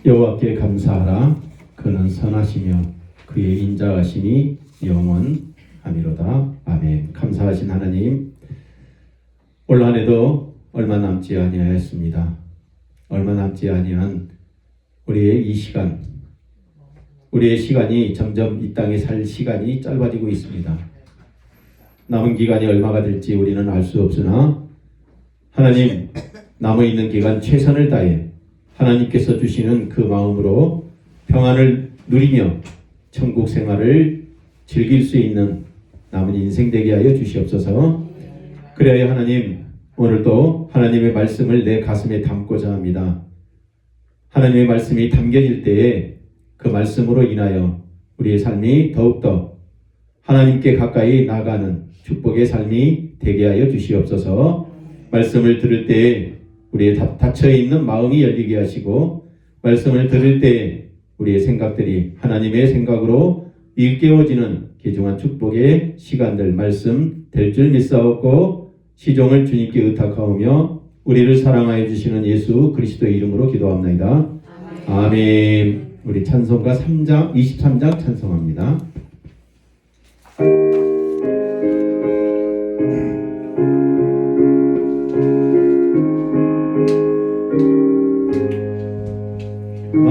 여호와께 감사하라. 그는 선하시며 그의 인자하심이 영원하미로다. 아멘. 감사하신 하나님, 올 한 해도 얼마 남지 아니하였습니다. 얼마 남지 아니한 우리의 이 시간, 우리의 시간이 점점 이 땅에 살 시간이 짧아지고 있습니다. 남은 기간이 얼마가 될지 우리는 알 수 없으나 하나님, 남아있는 기간 최선을 다해 하나님께서 주시는 그 마음으로 평안을 누리며 천국 생활을 즐길 수 있는 남은 인생 되게 하여 주시옵소서. 그래야 하나님, 오늘도 하나님의 말씀을 내 가슴에 담고자 합니다. 하나님의 말씀이 담겨질 때에 그 말씀으로 인하여 우리의 삶이 더욱더 하나님께 가까이 나가는 축복의 삶이 되게 하여 주시옵소서. 말씀을 들을 때에 우리의 닫혀있는 마음이 열리게 하시고, 말씀을 들을 때에 우리의 생각들이 하나님의 생각으로 일깨워지는 귀중한 축복의 시간들 말씀 될 줄 믿사옵고, 시종을 주님께 의탁하오며 우리를 사랑하여 주시는 예수 그리스도의 이름으로 기도합니다. 아멘. 우리 찬송가 23장 찬송합니다.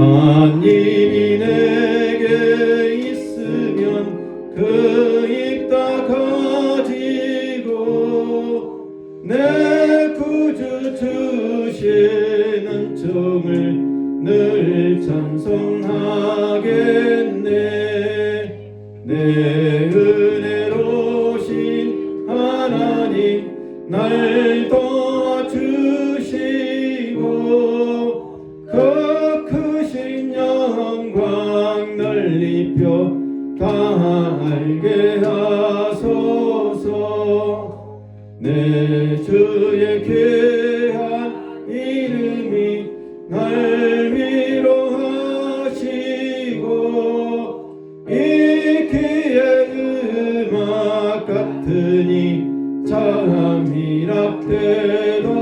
만일이 내게 있으면 그 입 다 가지고 내 구주 주시는 정을 늘 찬송하겠네. 내 은혜로신 하나님 날 도와주시고 그 크신 영광 넓히며 다 알게 하소서. 내 주의 귀한 이름이 날 위로하시고 이 귀의 음악 같으니 참 희락되도다.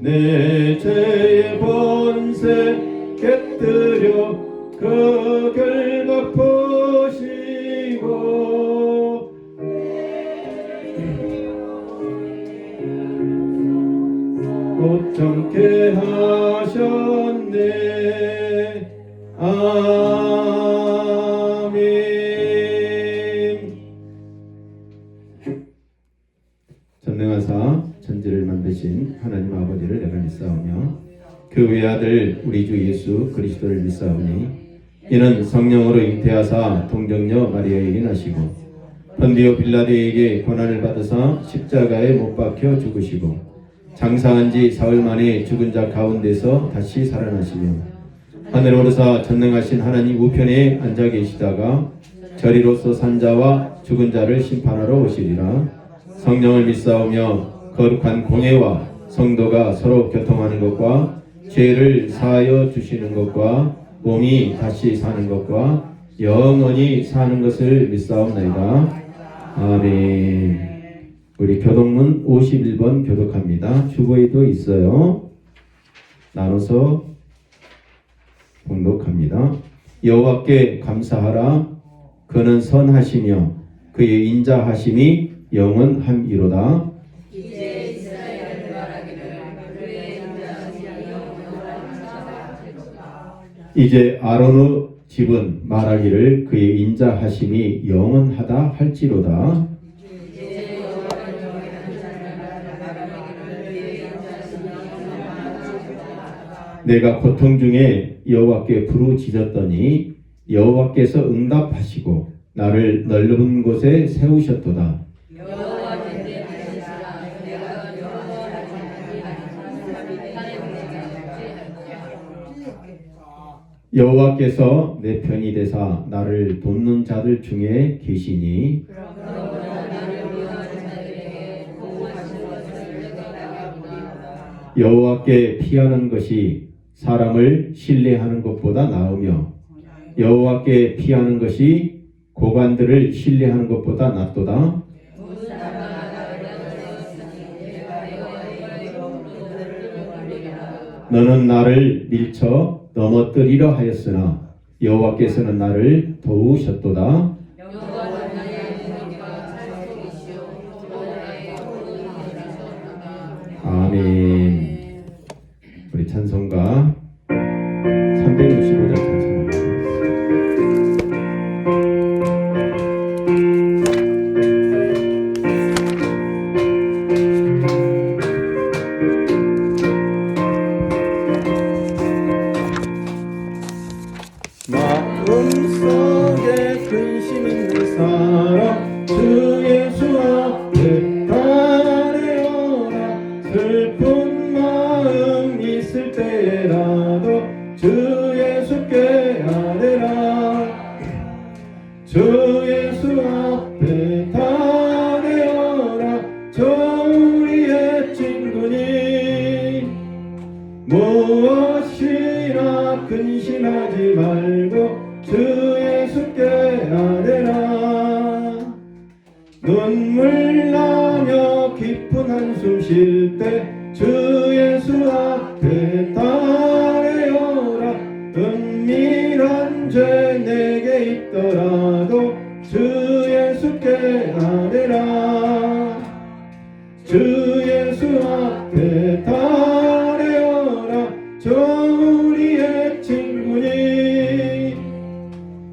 내 죄의 본세 곁들여 그 결박 보시고 곧정케 하셨네. 아멘. 전능하사 천지를 만드신 하나님 아버지를 내가 믿사오며 그 외아들 우리 주 예수 그리스도를 믿사오니 이는 성령으로 잉태하사 동정녀 마리아에게 나시고 본디오 빌라도에게 고난을 받으사 십자가에 못 박혀 죽으시고 장사한 지 사흘 만에 죽은 자 가운데서 다시 살아나시며 하늘 오르사 전능하신 하나님 우편에 앉아 계시다가 저리로서 산 자와 죽은 자를 심판하러 오시리라. 성령을 믿사오며 거룩한 공회와 성도가 서로 교통하는 것과 죄를 사하여 주시는 것과 몸이 다시 사는 것과 영원히 사는 것을 믿사옵나이다. 아멘. 우리 교독문 51번 교독합니다. 주보에도 있어요. 나눠서 봉독합니다. 여호와께 감사하라. 그는 선하시며 그의 인자하심이 영원함이로다. 이제 아론의 집은 말하기를 그의 인자하심이 영원하다 할지로다. 내가 고통 중에 여호와께 부르짖었더니 여호와께서 응답하시고 나를 넓은 곳에 세우셨도다. 여호와께서 내 편이 되사 나를 돕는 자들 중에 계시니 여호와께 피하는 것이 사람을 신뢰하는 것보다 나으며 여호와께 피하는 것이 고관들을 신뢰하는 것보다 낫도다. 너는 나를 밀쳐 넘어뜨리려 하였으나 여호와께서는 나를 도우셨도다. 아멘. 우리 찬송가 365장 찬송합니다. 마음속에 근심 있는 사람 주 예수 앞에 달려오라. 슬픈 마음 있을 때라도 주 예수께 아뢰라. 주 예수 앞에 달려오라. 저 우리의 친구니 무엇이나 근심하지 말고 주 예수께 아뢰라. 눈물 나며 깊은 한숨 쉴 때 주 예수 앞에 달려오라. 은밀한 죄 내게 있더라도 주 예수께 아뢰라. 주 예수 앞에 달려오라. 저 우리의 친구니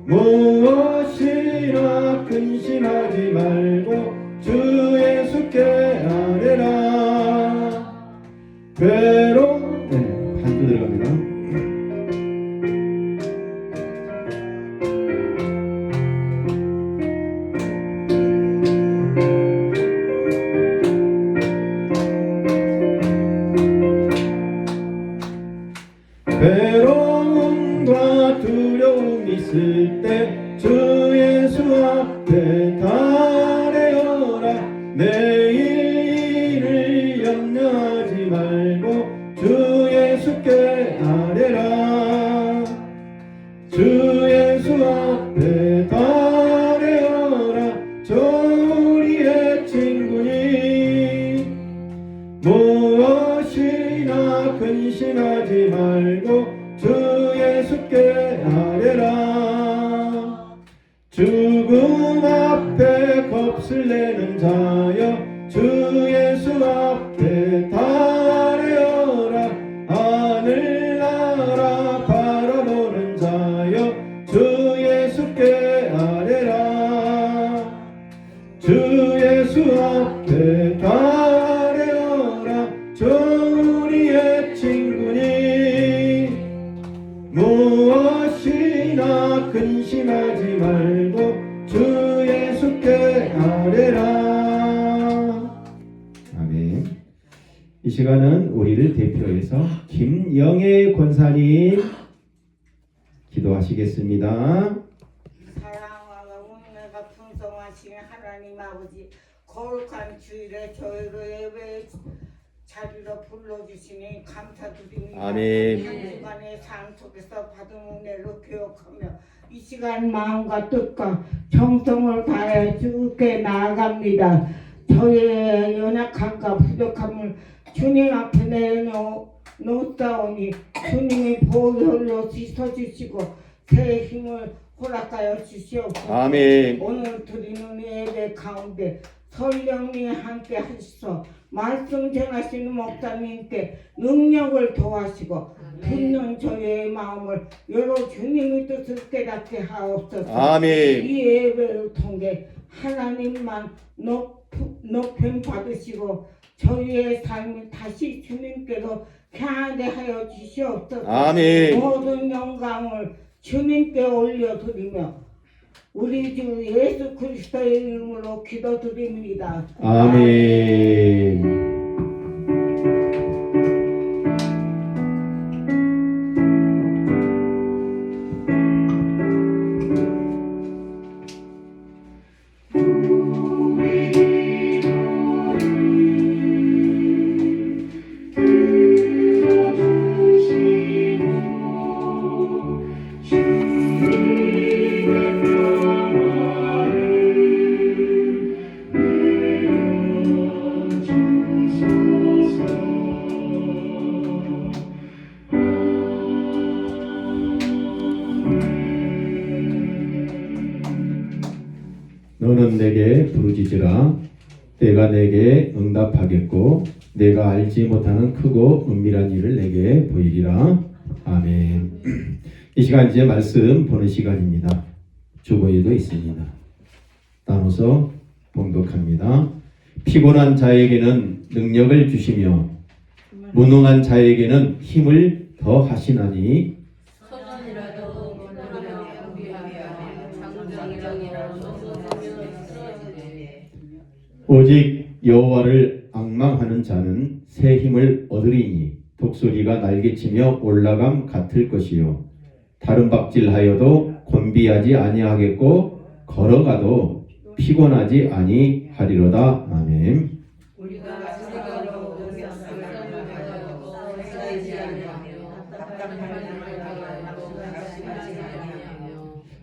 무엇이나 근심하지 말고 주 예수께 아뢰라. 한두 들어갑니다. 괴로움과 두려움 있을 때 주 예수 앞에 달려오라. 내일 일을 염려하지 말고 주 예수께 아뢰라. 주 예수 앞에 달려오라. 저 우리의 친구니 무엇이나 근심하지 말고 주 예수께 아뢰라. 죽음 앞에 겁을 내는 자여 주 예수 앞에 달려오라. 하늘나라 바라보는 자여 주 예수께 아뢰라. 주 예수 앞에 달려오라. 저 우리의 친구니 무엇이나 근심하지 말고 주 예수께 아뢰라. 아멘. 이 시간은 우리를 대표해서 김영애 권사님 기도하시겠습니다. 사랑하고 은혜가 풍성하신 하나님 아버지, 거룩한 주일에 저희를 예배 자리로 불러주시니 감사드립니다. 아멘. 한 주간의 삶 속에서 받은 은혜를 기억하며 이 시간 마음과 뜻과 정성을 다해 주께 나아갑니다. 저희의 연약함과 부족함을 주님 앞에 내놓사오니 주님이 보혈로 씻어주시고 새 힘을 허락하여 주시옵소서. 아멘. 오늘 드리는 예배 가운데 성령님 함께 하시소. 말씀 전하시는 목사님께 능력을 도와시고 듣는 저희의 마음을 열어 주님의 뜻을 깨닫게 하옵소서. 아멘. 이 예배를 통해 하나님만 높임 받으시고 저희의 삶을 다시 주님께로 향하게 하여 주시옵소서. 아멘. 모든 영광을 주님께 올려드리며 우리 주 예수 그리스도의 이름으로 기도드립니다. 아멘. 너는 내게 부르짖으라. 내가 내게 응답하겠고 내가 알지 못하는 크고 은밀한 일을 내게 보이리라. 아멘. 이 시간 이제 말씀 보는 시간입니다. 주보에도 있습니다. 나눠서 봉독합니다. 피곤한 자에게는 능력을 주시며 무능한 자에게는 힘을 더 하시나니 오직 여호와를 앙망하는 자는 새 힘을 얻으리니 독수리가 날개치며 올라감 같을 것이요 다른 박질하여도 곤비하지 아니하겠고 걸어가도 피곤하지 아니하리로다. 아멘.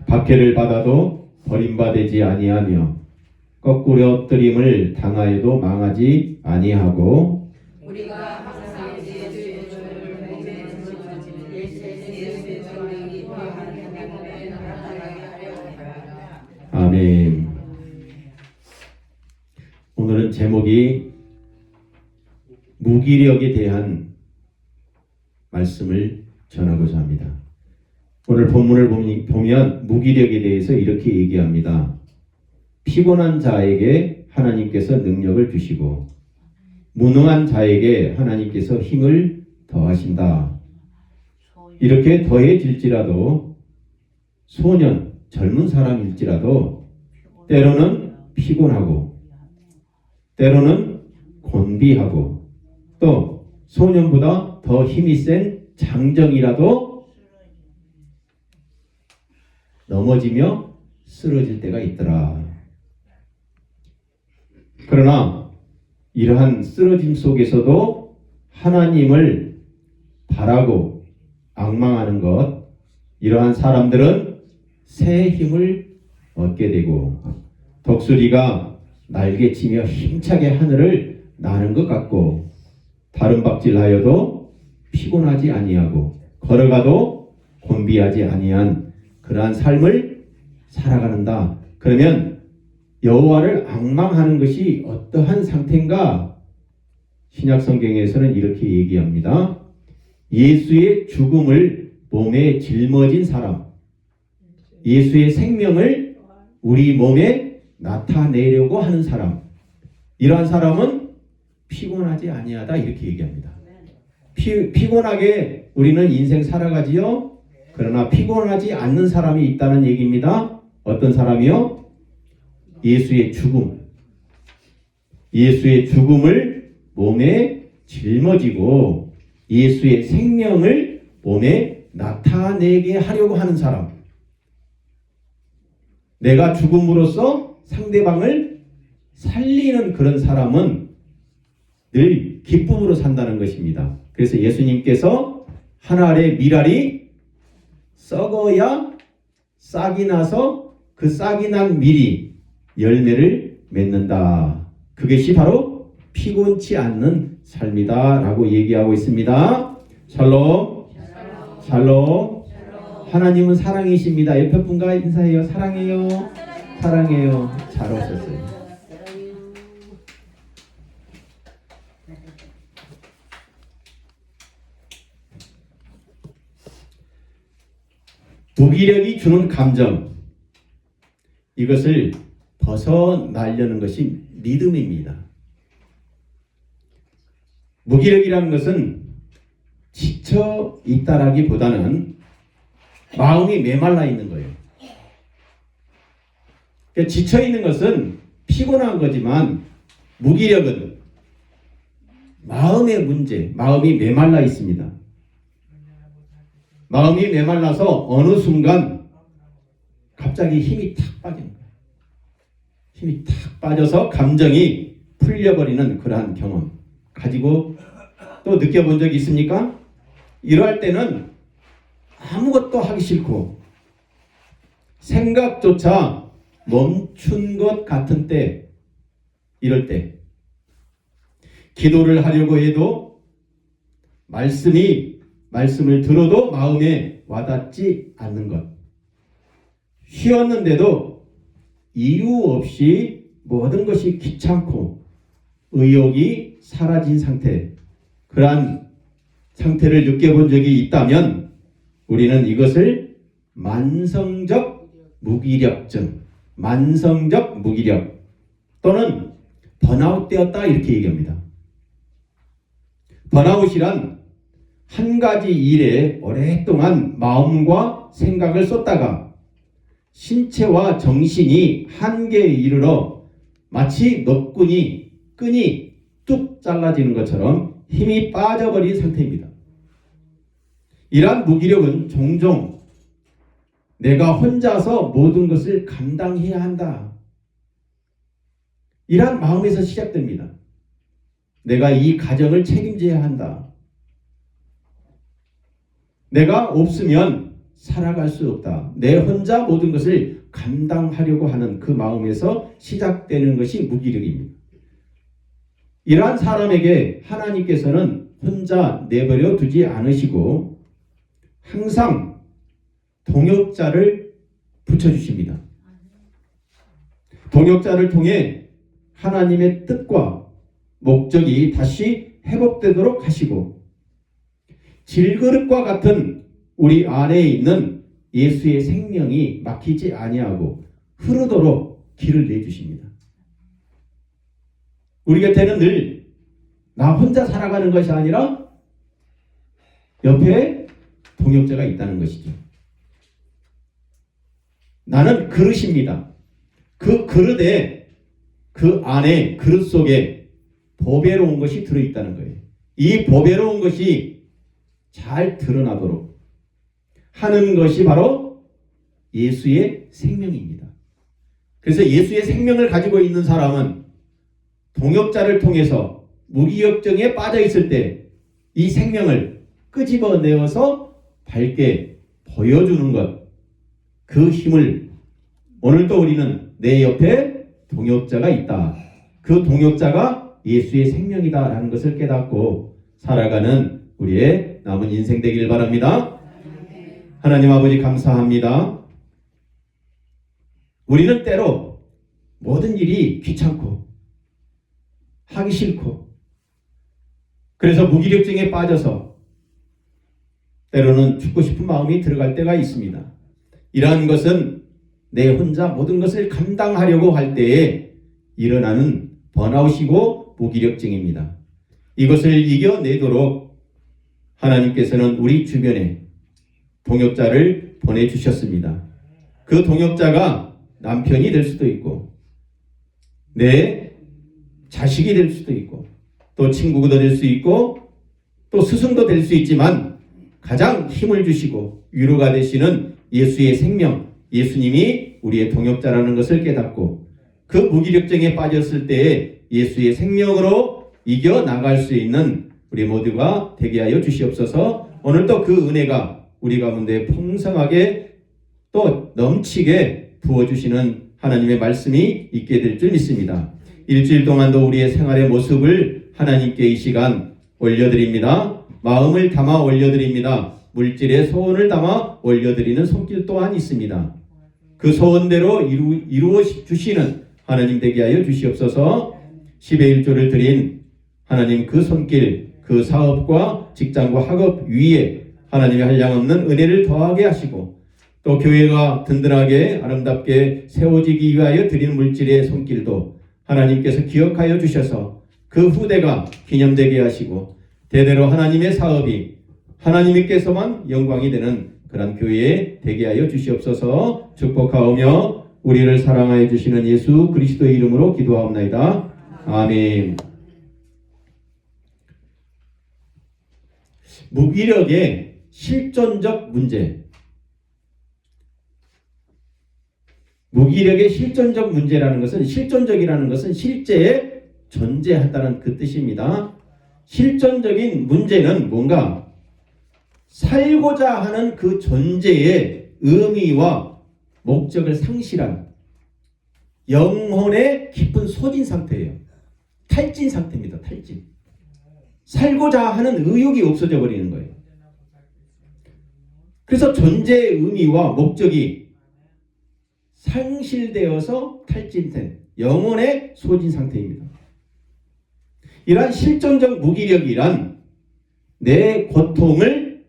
박해를 받아도 버림받지 아니하며 거꾸로 엎드림을 당하여도 망하지 아니하고 우리가 항상 예수의 주를 몸에 예수의 정령이 하나님의 몸에 나타나게 하려 합니다. 아멘. 오늘은 제목이 무기력에 대한 말씀을 전하고자 합니다. 오늘 본문을 보면 무기력에 대해서 이렇게 얘기합니다. 피곤한 자에게 하나님께서 능력을 주시고 무능한 자에게 하나님께서 힘을 더하신다. 이렇게 더해질지라도 소년, 젊은 사람일지라도 때로는 피곤하고 때로는 곤비하고 또 소년보다 더 힘이 센 장정이라도 넘어지며 쓰러질 때가 있더라. 그러나 이러한 쓰러짐 속에서도 하나님을 바라고 앙망하는 것, 이러한 사람들은 새 힘을 얻게 되고 독수리가 날개치며 힘차게 하늘을 나는 것 같고 다른 박질하여도 피곤하지 아니하고 걸어가도 곤비하지 아니한 그러한 삶을 살아가는다. 그러면 여호와를 앙망하는 것이 어떠한 상태인가? 신약 성경에서는 이렇게 얘기합니다. 예수의 죽음을 몸에 짊어진 사람, 예수의 생명을 우리 몸에 나타내려고 하는 사람, 이러한 사람은 피곤하지 아니하다 이렇게 얘기합니다. 피곤하게 우리는 인생 살아가지요. 그러나 피곤하지 않는 사람이 있다는 얘기입니다. 어떤 사람이요? 예수의 죽음. 예수의 죽음을 몸에 짊어지고 예수의 생명을 몸에 나타내게 하려고 하는 사람. 내가 죽음으로써 상대방을 살리는 그런 사람은 늘 기쁨으로 산다는 것입니다. 그래서 예수님께서 한 알의 밀알이 썩어야 싹이 나서 그 싹이 난 밀이 열매를 맺는다. 그것이 바로 피곤치 않는 삶이다 라고 얘기하고 있습니다. 샬롬. 샬롬. 하나님은 사랑이십니다. 옆에 분과 인사해요. 사랑해요. 사랑해요. 잘 오셨어요. 무기력이 주는 감정, 이것을 벗어나려는 것이 믿음입니다. 무기력이라는 것은 지쳐 있다라기보다는 마음이 메말라 있는 거예요. 그러니까 지쳐 있는 것은 피곤한 거지만 무기력은 마음의 문제, 마음이 메말라 있습니다. 마음이 메말라서 어느 순간 갑자기 힘이 탁 빠지는 거예요. 힘이 탁 빠져서 감정이 풀려버리는 그러한 경험 가지고 또 느껴본 적이 있습니까? 이러할 때는 아무것도 하기 싫고 생각조차 멈춘 것 같은 때, 이럴 때 기도를 하려고 해도 말씀을 들어도 마음에 와닿지 않는 것, 쉬었는데도 이유 없이 모든 것이 귀찮고 의욕이 사라진 상태, 그러한 상태를 느껴본 적이 있다면 우리는 이것을 만성적 무기력증, 만성적 무기력 또는 번아웃 되었다 이렇게 얘기합니다. 번아웃이란 한 가지 일에 오랫동안 마음과 생각을 쏟다가 신체와 정신이 한계에 이르러 마치 끈이 뚝 잘라지는 것처럼 힘이 빠져버린 상태입니다. 이러한 무기력은 종종 내가 혼자서 모든 것을 감당해야 한다, 이러한 마음에서 시작됩니다. 내가 이 가정을 책임져야 한다. 내가 없으면 살아갈 수 없다. 내 혼자 모든 것을 감당하려고 하는 그 마음에서 시작되는 것이 무기력입니다. 이러한 사람에게 하나님께서는 혼자 내버려 두지 않으시고 항상 동역자를 붙여주십니다. 동역자를 통해 하나님의 뜻과 목적이 다시 회복되도록 하시고 질그릇과 같은 우리 안에 있는 예수의 생명이 막히지 아니하고 흐르도록 길을 내주십니다. 우리 곁에는 늘 나 혼자 살아가는 것이 아니라 옆에 동역자가 있다는 것이죠. 나는 그릇입니다. 그 그릇에, 그 안에, 그릇 속에 보배로운 것이 들어있다는 거예요. 이 보배로운 것이 잘 드러나도록 하는 것이 바로 예수의 생명입니다. 그래서 예수의 생명을 가지고 있는 사람은 동역자를 통해서 무기력증에 빠져 있을 때 이 생명을 끄집어내어서 밝게 보여주는 것, 그 힘을 오늘도 우리는 내 옆에 동역자가 있다, 그 동역자가 예수의 생명이다라는 것을 깨닫고 살아가는 우리의 남은 인생 되길 바랍니다. 하나님 아버지 감사합니다. 우리는 때로 모든 일이 귀찮고 하기 싫고 그래서 무기력증에 빠져서 때로는 죽고 싶은 마음이 들어갈 때가 있습니다. 이러한 것은 내 혼자 모든 것을 감당하려고 할 때에 일어나는 번아웃이고 무기력증입니다. 이것을 이겨내도록 하나님께서는 우리 주변에 동역자를 보내주셨습니다. 그 동역자가 남편이 될 수도 있고 내 자식이 될 수도 있고 또 친구가 될 수 있고 또 스승도 될 수 있지만 가장 힘을 주시고 위로가 되시는 예수의 생명, 예수님이 우리의 동역자라는 것을 깨닫고 그 무기력증에 빠졌을 때에 예수의 생명으로 이겨나갈 수 있는 우리 모두가 되게 하여 주시옵소서. 오늘도 그 은혜가 우리 가운데 풍성하게 또 넘치게 부어주시는 하나님의 말씀이 있게 될 줄 믿습니다. 일주일 동안도 우리의 생활의 모습을 하나님께 이 시간 올려드립니다. 마음을 담아 올려드립니다. 물질의 소원을 담아 올려드리는 손길 또한 있습니다. 그 소원대로 이루어 주시는 하나님 되게 하여 주시옵소서. 10의 1조를 드린 하나님 그 손길, 그 사업과 직장과 학업 위에 하나님의 한량없는 은혜를 더하게 하시고 또 교회가 든든하게 아름답게 세워지기 위하여 드리는 물질의 손길도 하나님께서 기억하여 주셔서 그 후대가 기념되게 하시고 대대로 하나님의 사업이 하나님께서만 영광이 되는 그런 교회에 되게 하여 주시옵소서. 축복하오며 우리를 사랑하여 주시는 예수 그리스도의 이름으로 기도하옵나이다. 아멘. 무기력의 실존적 문제. 무기력의 실존적 문제라는 것은, 실존적이라는 것은 실제 존재한다는 그 뜻입니다. 실존적인 문제는 뭔가 살고자 하는 그 존재의 의미와 목적을 상실한 영혼의 깊은 소진 상태예요. 탈진 상태입니다. 탈진. 살고자 하는 의욕이 없어져 버리는 거예요. 그래서 존재의 의미와 목적이 상실되어서 탈진된 영혼의 소진 상태입니다. 이러한 실존적 무기력이란 내 고통을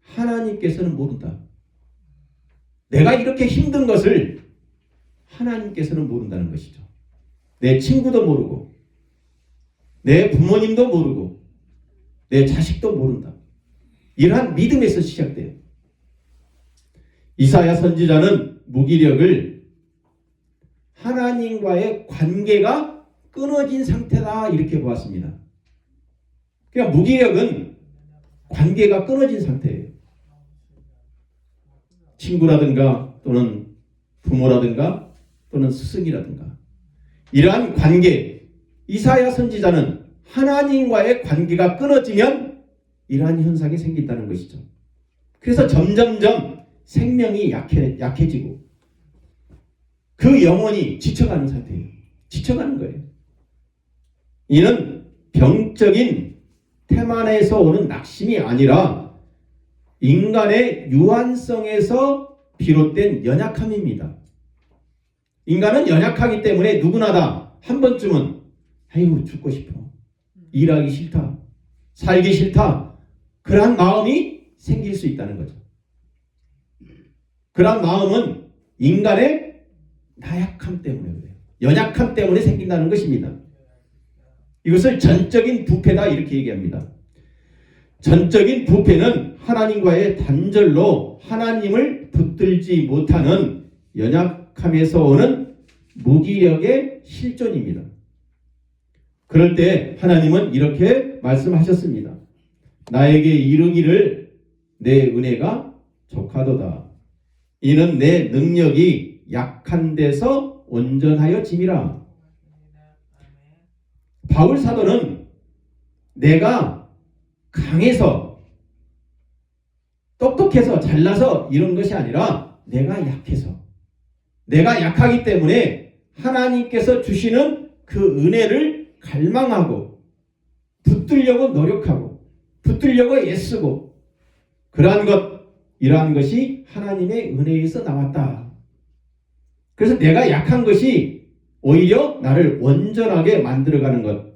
하나님께서는 모른다. 내가 이렇게 힘든 것을 하나님께서는 모른다는 것이죠. 내 친구도 모르고 내 부모님도 모르고 내 자식도 모른다. 이러한 믿음에서 시작돼요. 이사야 선지자는 무기력을 하나님과의 관계가 끊어진 상태다 이렇게 보았습니다. 그러니까 무기력은 관계가 끊어진 상태예요. 친구라든가 또는 부모라든가 또는 스승이라든가 이러한 관계, 이사야 선지자는 하나님과의 관계가 끊어지면 이러한 현상이 생긴다는 것이죠. 그래서 점점점 생명이 약해지고 그 영혼이 지쳐가는 상태예요. 지쳐가는 거예요. 이는 병적인 태만에서 오는 낙심이 아니라 인간의 유한성에서 비롯된 연약함입니다. 인간은 연약하기 때문에 누구나 다 한 번쯤은 아이고 죽고 싶어, 일하기 싫다, 살기 싫다, 그러한 마음이 생길 수 있다는 거죠. 그러한 마음은 인간의 나약함 때문에 그래요. 연약함 때문에 생긴다는 것입니다. 이것을 전적인 부패다 이렇게 얘기합니다. 전적인 부패는 하나님과의 단절로 하나님을 붙들지 못하는 연약함에서 오는 무기력의 실존입니다. 그럴 때 하나님은 이렇게 말씀하셨습니다. 나에게 이르기를 내 은혜가 족하도다. 이는 내 능력이 약한 데서 온전하여 짐이라. 바울 사도는 내가 강해서 똑똑해서 잘나서 이런 것이 아니라 내가 약해서, 내가 약하기 때문에 하나님께서 주시는 그 은혜를 갈망하고 붙들려고 노력하고 붙들려고 애쓰고 그러한 것, 이러한 것이 하나님의 은혜에서 나왔다. 그래서 내가 약한 것이 오히려 나를 온전하게 만들어가는 것.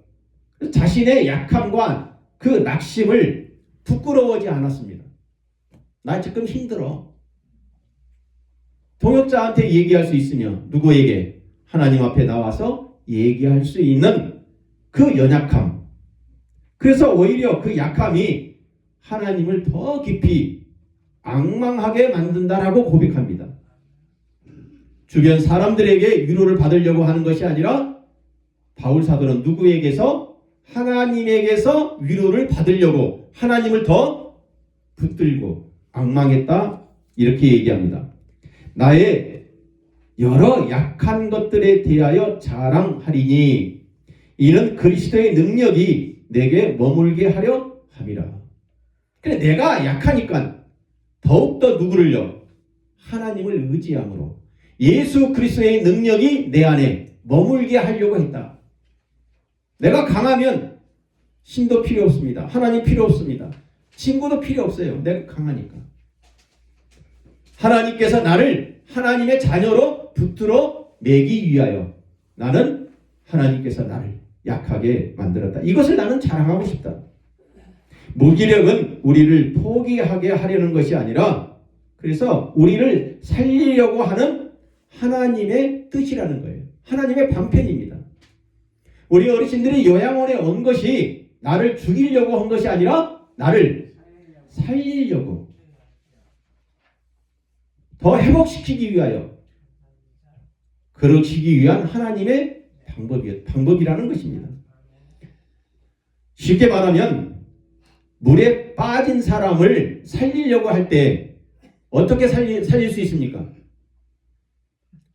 자신의 약함과 그 낙심을 부끄러워하지 않았습니다. 나 지금 힘들어. 동역자한테 얘기할 수 있으면 누구에게? 하나님 앞에 나와서 얘기할 수 있는 그 연약함. 그래서 오히려 그 약함이 하나님을 더 깊이 앙망하게 만든다라고 고백합니다. 주변 사람들에게 위로를 받으려고 하는 것이 아니라 바울 사도는 누구에게서? 하나님에게서 위로를 받으려고 하나님을 더 붙들고 앙망했다 이렇게 얘기합니다. 나의 여러 약한 것들에 대하여 자랑하리니 이는 그리스도의 능력이 내게 머물게 하려 함이라. 그래, 내가 약하니까 더욱더 누구를요? 하나님을 의지함으로 예수 그리스도의 능력이 내 안에 머물게 하려고 했다. 내가 강하면 신도 필요 없습니다. 하나님 필요 없습니다. 친구도 필요 없어요. 내가 강하니까. 하나님께서 나를 하나님의 자녀로 붙들어 매기 위하여 나는 하나님께서 나를 약하게 만들었다. 이것을 나는 자랑하고 싶다. 무기력은 우리를 포기하게 하려는 것이 아니라 그래서 우리를 살리려고 하는 하나님의 뜻이라는 거예요. 하나님의 방편입니다. 우리 어르신들이 요양원에 온 것이 나를 죽이려고 한 것이 아니라 나를 살리려고, 더 회복시키기 위하여, 그러시기 위한 하나님의 방법이라는 것입니다. 쉽게 말하면 물에 빠진 사람을 살리려고 할 때 어떻게 살릴 수 있습니까?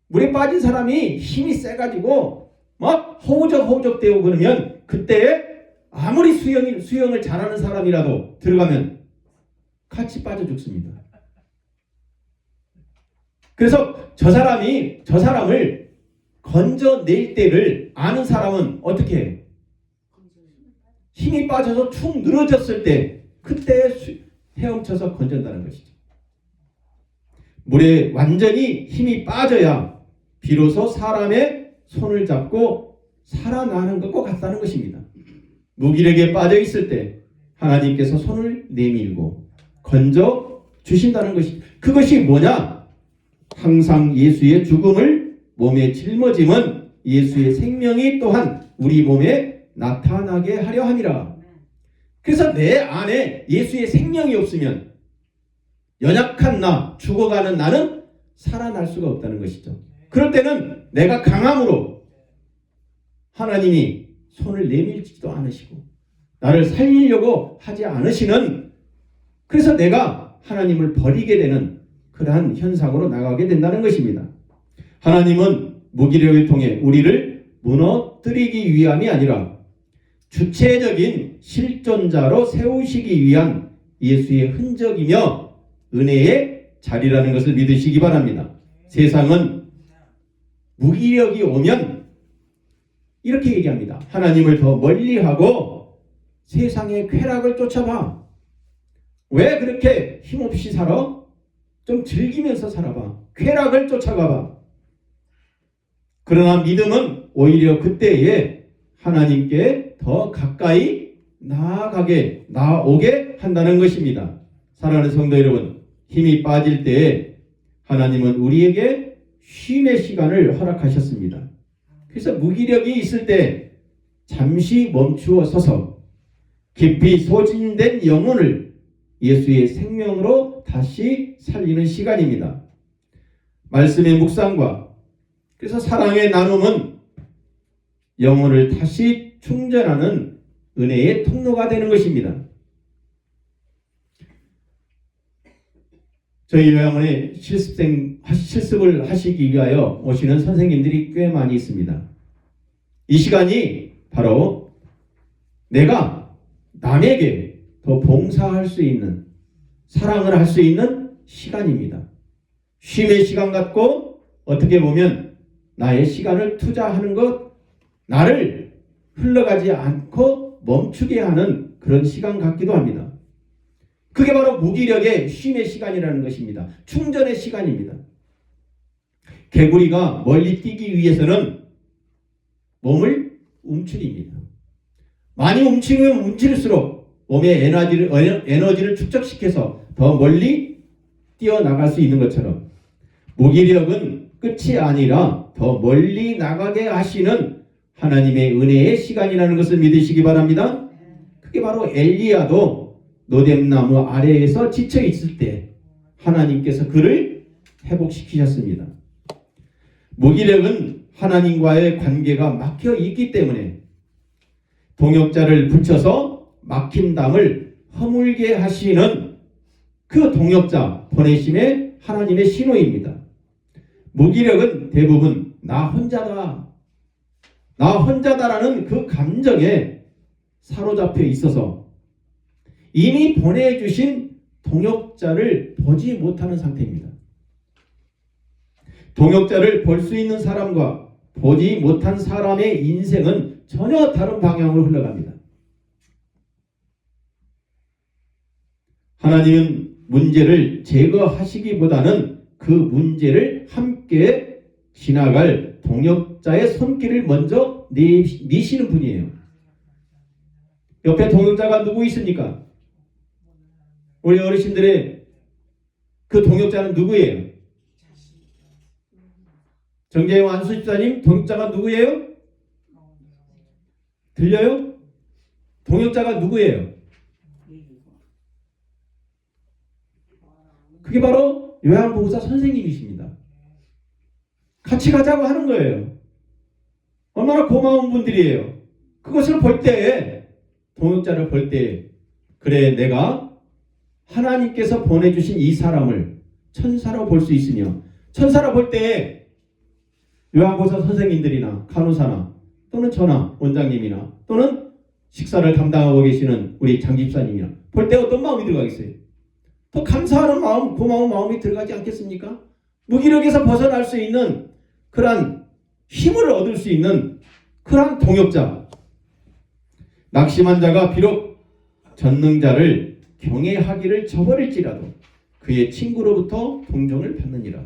물에 빠진 사람이 힘이 세가지고 막 허우적허우적 되고 그러면 그때 아무리 수영을 잘하는 사람이라도 들어가면 같이 빠져 죽습니다. 그래서 저 사람을 건져낼 때를 아는 사람은 어떻게 해요? 힘이 빠져서 축 늘어졌을 때 그때 헤엄쳐서 건져낸다는 것이죠. 물에 완전히 힘이 빠져야 비로소 사람의 손을 잡고 살아나는 것과 같다는 것입니다. 무기력에 빠져 있을 때 하나님께서 손을 내밀고 건져 주신다는 것이, 그것이 뭐냐? 항상 예수의 죽음을 몸에 짊어짐은 예수의 생명이 또한 우리 몸에 나타나게 하려 함이라. 그래서 내 안에 예수의 생명이 없으면 연약한 나, 죽어가는 나는 살아날 수가 없다는 것이죠. 그럴 때는 내가 강함으로 하나님이 손을 내밀지도 않으시고 나를 살리려고 하지 않으시는, 그래서 내가 하나님을 버리게 되는 그러한 현상으로 나가게 된다는 것입니다. 하나님은 무기력을 통해 우리를 무너뜨리기 위함이 아니라 주체적인 실존자로 세우시기 위한 예수의 흔적이며 은혜의 자리라는 것을 믿으시기 바랍니다. 세상은 무기력이 오면 이렇게 얘기합니다. 하나님을 더 멀리하고 세상의 쾌락을 쫓아봐. 왜 그렇게 힘없이 살아? 좀 즐기면서 살아봐. 쾌락을 쫓아가봐. 그러나 믿음은 오히려 그때에 하나님께 더 가까이 나아오게 한다는 것입니다. 사랑하는 성도 여러분, 힘이 빠질 때에 하나님은 우리에게 쉼의 시간을 허락하셨습니다. 그래서 무기력이 있을 때 잠시 멈추어 서서 깊이 소진된 영혼을 예수의 생명으로 다시 살리는 시간입니다. 말씀의 묵상과 그래서 사랑의 나눔은 영혼을 다시 충전하는 은혜의 통로가 되는 것입니다. 저희 요양원에 실습을 하시기 위하여 오시는 선생님들이 꽤 많이 있습니다. 이 시간이 바로 내가 남에게 더 봉사할 수 있는, 사랑을 할 수 있는 시간입니다. 쉼의 시간 같고 어떻게 보면 나의 시간을 투자하는 것, 나를 흘러가지 않고 멈추게 하는 그런 시간 같기도 합니다. 그게 바로 무기력의 쉼의 시간이라는 것입니다. 충전의 시간입니다. 개구리가 멀리 뛰기 위해서는 몸을 움츠립니다. 많이 움츠리면 움츠릴수록 몸의 에너지를 축적시켜서 더 멀리 뛰어나갈 수 있는 것처럼 무기력은 끝이 아니라 더 멀리 나가게 하시는 하나님의 은혜의 시간이라는 것을 믿으시기 바랍니다. 그게 바로 엘리야도 노뎀나무 아래에서 지쳐 있을 때 하나님께서 그를 회복시키셨습니다. 무기력은 하나님과의 관계가 막혀 있기 때문에 동역자를 붙여서 막힌 담을 허물게 하시는 그 동역자 보내심의 하나님의 신호입니다. 무기력은 대부분 나 혼자다라는 그 감정에 사로잡혀 있어서 이미 보내주신 동역자를 보지 못하는 상태입니다. 동역자를 볼 수 있는 사람과 보지 못한 사람의 인생은 전혀 다른 방향으로 흘러갑니다. 하나님은 문제를 제거하시기보다는 그 문제를 함께 지나갈 동역자의 손길을 먼저 미시는 분이에요. 옆에 동역자가 누구 있습니까? 우리 어르신들의 그 동역자는 누구예요? 정재영 안수집사님, 동역자가 누구예요? 들려요? 동역자가 누구예요? 그게 바로 요양보호사 선생님이십니다. 같이 가자고 하는 거예요. 얼마나 고마운 분들이에요. 그것을 볼 때에, 동역자를 볼 때에, 그래 내가 하나님께서 보내주신 이 사람을 천사로 볼 수 있으며, 천사로 볼 때에 요양보호사 선생님들이나 간호사나 또는 저나 원장님이나 또는 식사를 담당하고 계시는 우리 장집사님이나 볼 때 어떤 마음이 들어가겠어요? 더 감사하는 마음, 고마운 마음이 들어가지 않겠습니까? 무기력에서 벗어날 수 있는 그러한 힘을 얻을 수 있는 그러한 동역자. 낙심한 자가 비록 전능자를 경외하기를 저버릴지라도 그의 친구로부터 동정을 받느니라.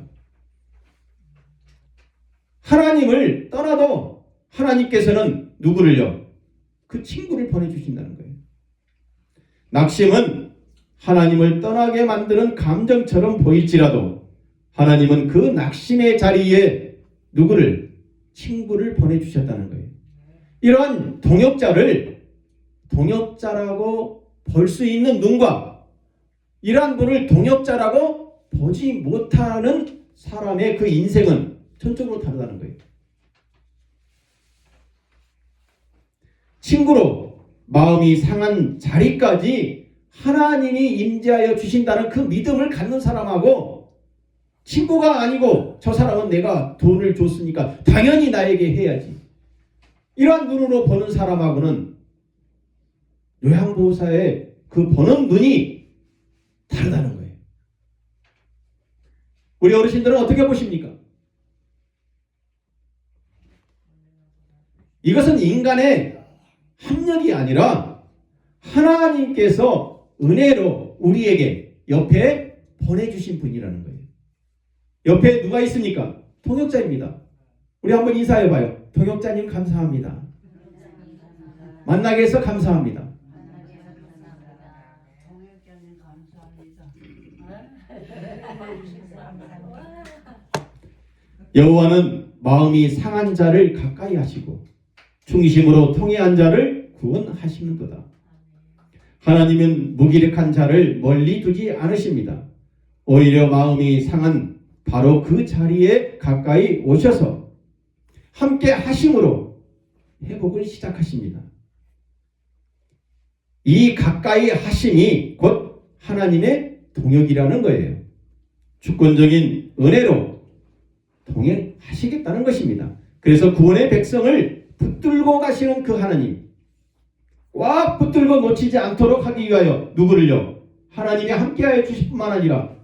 하나님을 떠나도 하나님께서는 누구를요? 그 친구를 보내주신다는 거예요. 낙심은 하나님을 떠나게 만드는 감정처럼 보일지라도 하나님은 그 낙심의 자리에 누구를? 친구를 보내주셨다는 거예요. 이러한 동역자라고 볼 수 있는 눈과 이러한 분을 동역자라고 보지 못하는 사람의 그 인생은 전적으로 다르다는 거예요. 친구로 마음이 상한 자리까지 하나님이 임재하여 주신다는 그 믿음을 갖는 사람하고 친구가 아니고 저 사람은 내가 돈을 줬으니까 당연히 나에게 해야지. 이러한 눈으로 보는 사람하고는 요양보호사의 그 보는 눈이 다르다는 거예요. 우리 어르신들은 어떻게 보십니까? 이것은 인간의 합력이 아니라 하나님께서 은혜로 우리에게 옆에 보내주신 분이라는 거예요. 옆에 누가 있습니까? 통역자입니다. 우리 한번 인사해봐요. 통역자님 감사합니다. 만나게 해서 감사합니다. 여호와는 마음이 상한 자를 가까이 하시고 중심으로 통회한 자를 구원하시는도다. 하나님은 무기력한 자를 멀리 두지 않으십니다. 오히려 마음이 상한 바로 그 자리에 가까이 오셔서 함께 하심으로 회복을 시작하십니다. 이 가까이 하심이 곧 하나님의 동역이라는 거예요. 주권적인 은혜로 동행하시겠다는 것입니다. 그래서 구원의 백성을 붙들고 가시는 그 하나님, 꽉 붙들고 놓치지 않도록 하기 위하여 누구를요? 하나님이 함께하여 주실 뿐만 아니라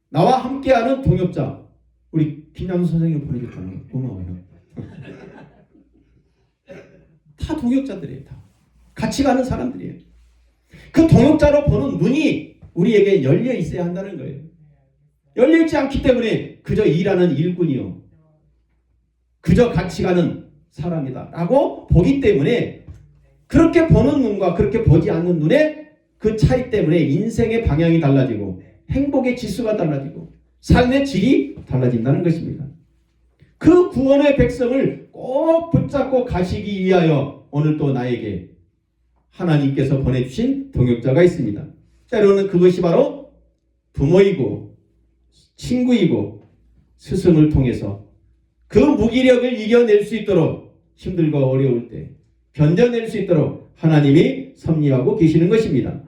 나와 함께하는 동역자, 우리 김양수 선생님 보내줬잖아요. 고마워요. 다 동역자들이에요. 다 같이 가는 사람들이에요. 그 동역자로 보는 눈이 우리에게 열려 있어야 한다는 거예요. 열려 있지 않기 때문에 그저 일하는 일꾼이요, 그저 같이 가는 사람이다 라고 보기 때문에, 그렇게 보는 눈과 그렇게 보지 않는 눈의 그 차이 때문에 인생의 방향이 달라지고 행복의 지수가 달라지고 삶의 질이 달라진다는 것입니다. 그 구원의 백성을 꼭 붙잡고 가시기 위하여 오늘 또 나에게 하나님께서 보내주신 동역자가 있습니다. 때로는 그것이 바로 부모이고 친구이고 스승을 통해서 그 무기력을 이겨낼 수 있도록, 힘들고 어려울 때 견뎌낼 수 있도록 하나님이 섭리하고 계시는 것입니다.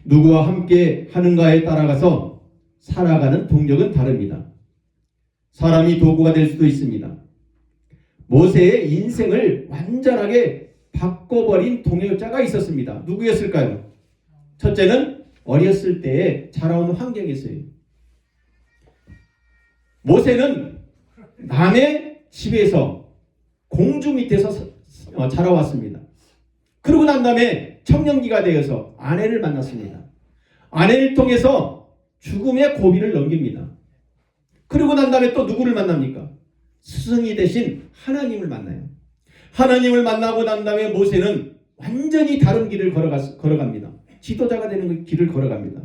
누구와 함께 하는가에 따라가서 살아가는 동력은 다릅니다. 사람이 도구가 될 수도 있습니다. 모세의 인생을 완전하게 바꿔버린 동역자가 있었습니다. 누구였을까요? 첫째는 어렸을 때에 자라온 환경이었어요. 모세는 남의 집에서 공주 밑에서 자라왔습니다. 그러고 난 다음에 청년기가 되어서 아내를 만났습니다. 아내를 통해서 죽음의 고비를 넘깁니다. 그러고 난 다음에 또 누구를 만납니까? 스승이 되신 하나님을 만나요. 하나님을 만나고 난 다음에 모세는 완전히 다른 길을 걸어갑니다. 지도자가 되는 길을 걸어갑니다.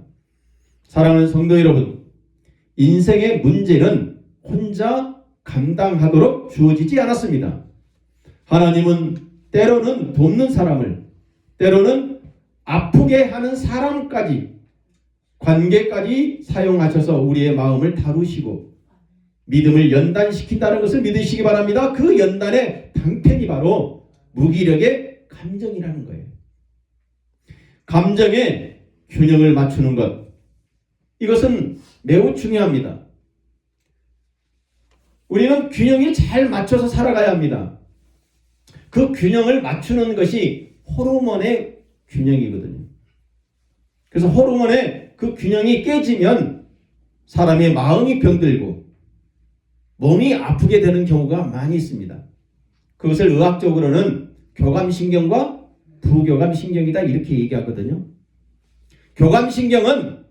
사랑하는 성도 여러분, 인생의 문제는 혼자 감당하도록 주어지지 않았습니다. 하나님은 때로는 돕는 사람을, 때로는 아프게 하는 사람까지, 관계까지 사용하셔서 우리의 마음을 다루시고 믿음을 연단시킨다는 것을 믿으시기 바랍니다. 그 연단의 방편이 바로 무기력의 감정이라는 거예요. 감정의 균형을 맞추는 것, 이것은 매우 중요합니다. 우리는 균형이 잘 맞춰서 살아가야 합니다. 그 균형을 맞추는 것이 호르몬의 균형이거든요. 그래서 호르몬의 그 균형이 깨지면 사람의 마음이 병들고 몸이 아프게 되는 경우가 많이 있습니다. 그것을 의학적으로는 교감신경과 부교감신경이다 이렇게 얘기하거든요. 교감신경은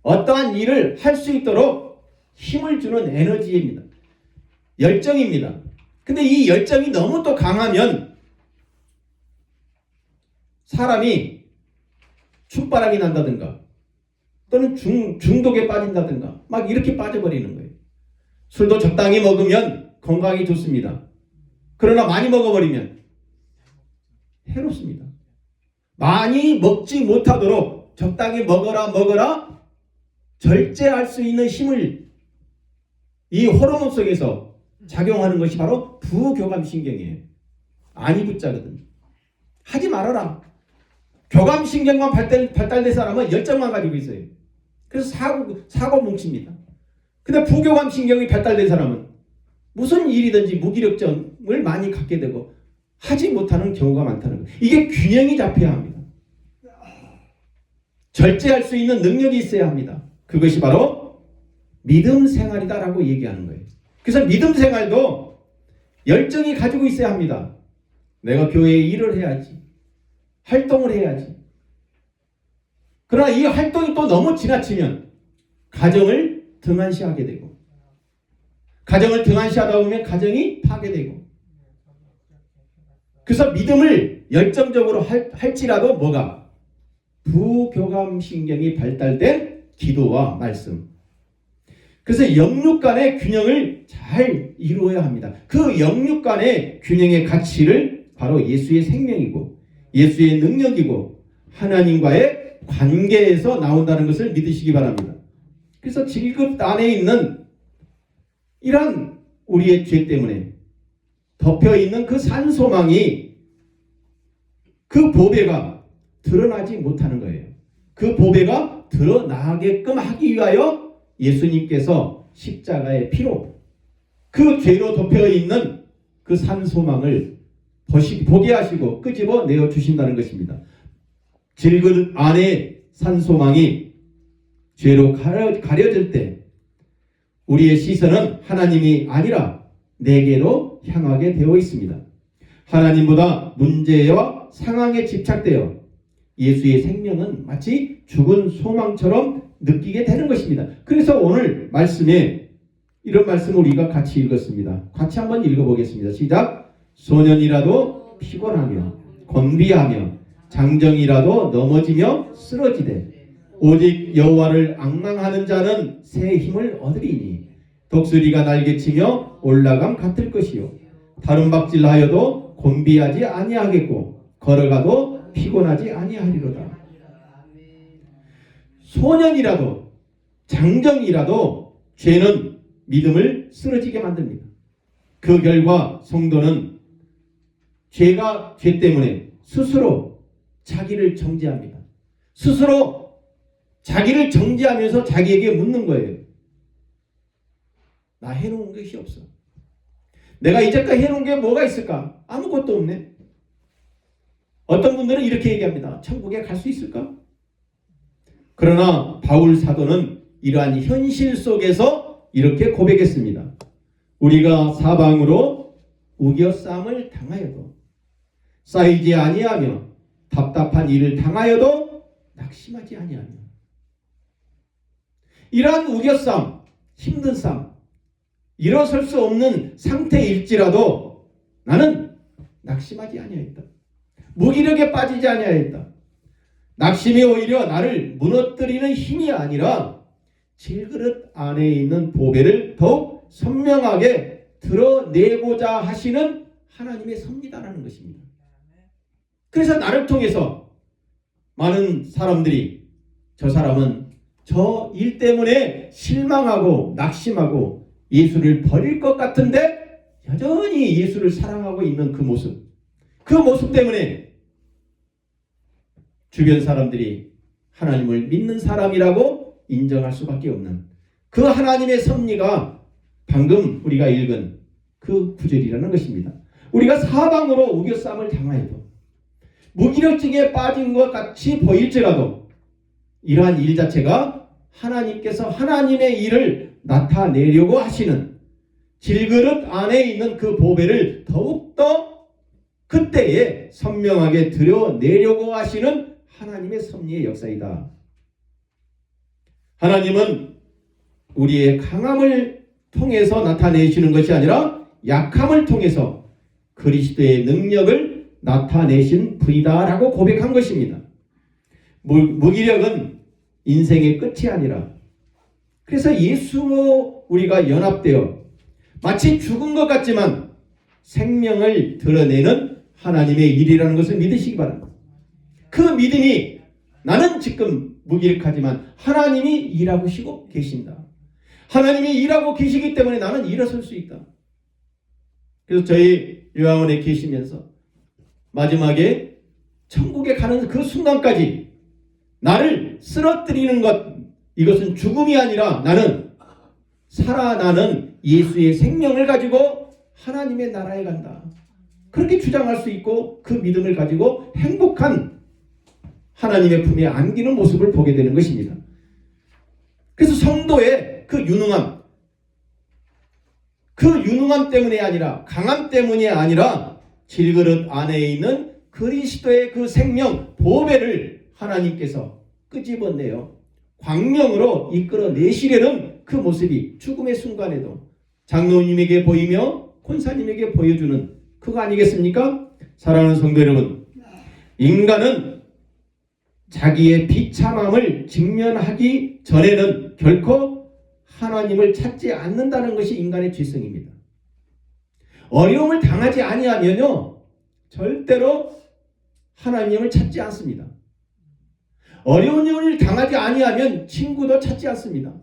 어떠한 일을 할 수 있도록 힘을 주는 에너지입니다. 열정입니다. 근데 이 열정이 너무 또 강하면 사람이 축바람이 난다든가 또는 중독에 빠진다든가 막 이렇게 빠져버리는 거예요. 술도 적당히 먹으면 건강이 좋습니다. 그러나 많이 먹어버리면 해롭습니다. 많이 먹지 못하도록 적당히 먹어라 절제할 수 있는 힘을 이 호르몬 속에서 작용하는 것이 바로 부교감신경이에요. 안이 붙자거든요. 하지 말아라. 교감신경만 발달된 사람은 열정만 가지고 있어요. 그래서 사고 뭉칩니다. 근데 부교감신경이 발달된 사람은 무슨 일이든지 무기력증을 많이 갖게 되고 하지 못하는 경우가 많다는 거예요. 이게 균형이 잡혀야 합니다. 절제할 수 있는 능력이 있어야 합니다. 그것이 바로 믿음 생활이다라고 얘기하는 거예요. 그래서 믿음 생활도 열정이 가지고 있어야 합니다. 내가 교회에 일을 해야지. 활동을 해야지. 그러나 이 활동이 또 너무 지나치면 가정을 등한시하게 되고 가정을 등한시하다 보면 가정이 파괴되고 그래서 믿음을 열정적으로 할지라도 뭐가? 부교감신경이 발달된 기도와 말씀. 그래서 영육 간의 균형을 잘 이루어야 합니다. 그 영육 간의 균형의 가치를 바로 예수의 생명이고 예수의 능력이고 하나님과의 관계에서 나온다는 것을 믿으시기 바랍니다. 그래서 질급 안에 있는 이러한 우리의 죄 때문에 덮여있는 그 산소망이 그 보배가 드러나지 못하는 거예요. 그 보배가 드러나게끔 하기 위하여 예수님께서 십자가의 피로 그 죄로 덮여있는 그 산소망을 보게 하시고 끄집어 내어 주신다는 것입니다. 질그릇 안에 산소망이 죄로 가려질 때 우리의 시선은 하나님이 아니라 내게로 향하게 되어 있습니다. 하나님보다 문제와 상황에 집착되어 예수의 생명은 마치 죽은 소망처럼 느끼게 되는 것입니다. 그래서 오늘 말씀에 이런 말씀을 우리가 같이 읽었습니다. 같이 한번 읽어보겠습니다. 시작. 소년이라도 피곤하며 건비하며 장정이라도 넘어지며 쓰러지되 오직 여호와를 앙망하는 자는 새 힘을 얻으리니 독수리가 날개치며 올라감 같을 것이요 다름박질하여도 곤비하지 아니하겠고 걸어가도 피곤하지 아니하리로다. 소년이라도 장정이라도 죄는 믿음을 쓰러지게 만듭니다. 그 결과 성도는 죄 때문에 스스로 자기를 정죄합니다. 스스로 자기를 정죄하면서 자기에게 묻는 거예요. 나 해놓은 것이 없어. 내가 이제까지 해놓은 게 뭐가 있을까? 아무것도 없네. 어떤 분들은 이렇게 얘기합니다. 천국에 갈 수 있을까? 그러나 바울 사도는 이러한 현실 속에서 이렇게 고백했습니다. 우리가 사방으로 우겨쌈을 당하여도 쌓이지 아니하며 답답한 일을 당하여도 낙심하지 아니하며 이러한 우겨쌈, 힘든 삶, 일어설 수 없는 상태일지라도 나는 낙심하지 아니하였다. 무기력에 빠지지 아니하였다. 낙심이 오히려 나를 무너뜨리는 힘이 아니라 질그릇 안에 있는 보배를 더욱 선명하게 드러내고자 하시는 하나님의 섭리다라는 것입니다. 그래서 나를 통해서 많은 사람들이 저 사람은 저 일 때문에 실망하고 낙심하고 예수를 버릴 것 같은데 여전히 예수를 사랑하고 있는 그 모습 때문에 주변 사람들이 하나님을 믿는 사람이라고 인정할 수밖에 없는 그 하나님의 섭리가 방금 우리가 읽은 그 구절이라는 것입니다. 우리가 사방으로 우겨쌈을 당하여도 무기력증에 빠진 것 같이 보일지라도 이러한 일 자체가 하나님께서 하나님의 일을 나타내려고 하시는 질그릇 안에 있는 그 보배를 더욱더 그때에 선명하게 드러내려고 하시는 하나님의 섭리의 역사이다. 하나님은 우리의 강함을 통해서 나타내시는 것이 아니라 약함을 통해서 그리스도의 능력을 나타내신 분이다라고 고백한 것입니다. 무기력은 인생의 끝이 아니라, 그래서 예수로 우리가 연합되어 마치 죽은 것 같지만 생명을 드러내는 하나님의 일이라는 것을 믿으시기 바랍니다. 그 믿음이, 나는 지금 무기력하지만 하나님이 일하고 계신다. 하나님이 일하고 계시기 때문에 나는 일어설 수 있다. 그래서 저희 요양원에 계시면서 마지막에 천국에 가는 그 순간까지 나를 쓰러뜨리는 것, 이것은 죽음이 아니라 나는 살아나는 예수의 생명을 가지고 하나님의 나라에 간다. 그렇게 주장할 수 있고 그 믿음을 가지고 행복한 하나님의 품에 안기는 모습을 보게 되는 것입니다. 그래서 성도의 그 유능함 때문이 아니라, 강함 때문이 아니라 질그릇 안에 있는 그리스도의 그 생명 보배를 하나님께서 끄집어내어 광명으로 이끌어내시려는 그 모습이 죽음의 순간에도 장로님에게 보이며 권사님에게 보여주는 그거 아니겠습니까? 사랑하는 성도 여러분, 인간은 자기의 비참함을 직면하기 전에는 결코 하나님을 찾지 않는다는 것이 인간의 죄성입니다. 어려움을 당하지 아니하면요, 절대로 하나님을 찾지 않습니다. 어려운 일을 당하지 아니하면 친구도 찾지 않습니다.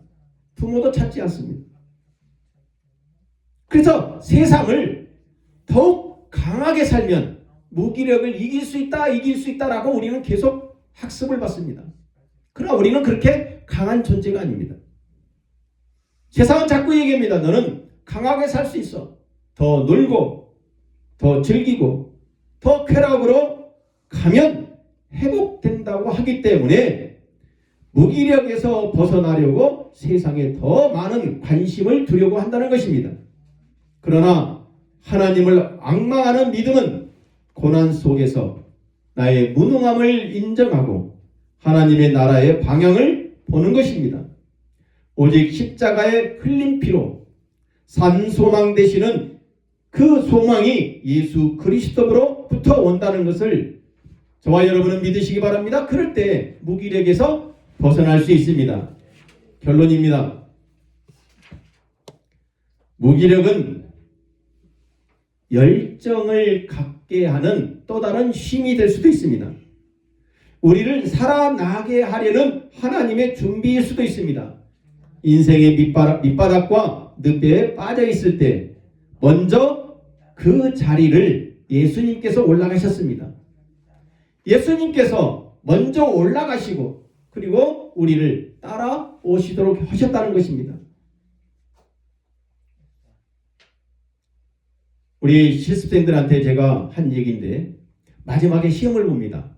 부모도 찾지 않습니다. 그래서 세상을 더욱 강하게 살면 무기력을 이길 수 있다라고 우리는 계속 학습을 받습니다. 그러나 우리는 그렇게 강한 존재가 아닙니다. 세상은 자꾸 얘기합니다. 너는 강하게 살 수 있어. 더 놀고, 더 즐기고, 더 쾌락으로 가면 회복된다고 하기 때문에 무기력에서 벗어나려고 세상에 더 많은 관심을 두려고 한다는 것입니다. 그러나 하나님을 앙망하는 믿음은 고난 속에서 나의 무능함을 인정하고 하나님의 나라의 방향을 보는 것입니다. 오직 십자가의 흘린 피로 산 소망 되시는 그 소망이 예수 그리스도로부터 온다는 것을 저와 여러분은 믿으시기 바랍니다. 그럴 때 무기력에서 벗어날 수 있습니다. 결론입니다. 무기력은 열정을 갖게 하는 또 다른 힘이 될 수도 있습니다. 우리를 살아나게 하려는 하나님의 준비일 수도 있습니다. 인생의 밑바닥과 늪에 빠져 있을 때 먼저 그 자리를 예수님께서 올라가셨습니다. 예수님께서 먼저 올라가시고 그리고 우리를 따라오시도록 하셨다는 것입니다. 우리 실습생들한테 제가 한 얘기인데, 마지막에 시험을 봅니다.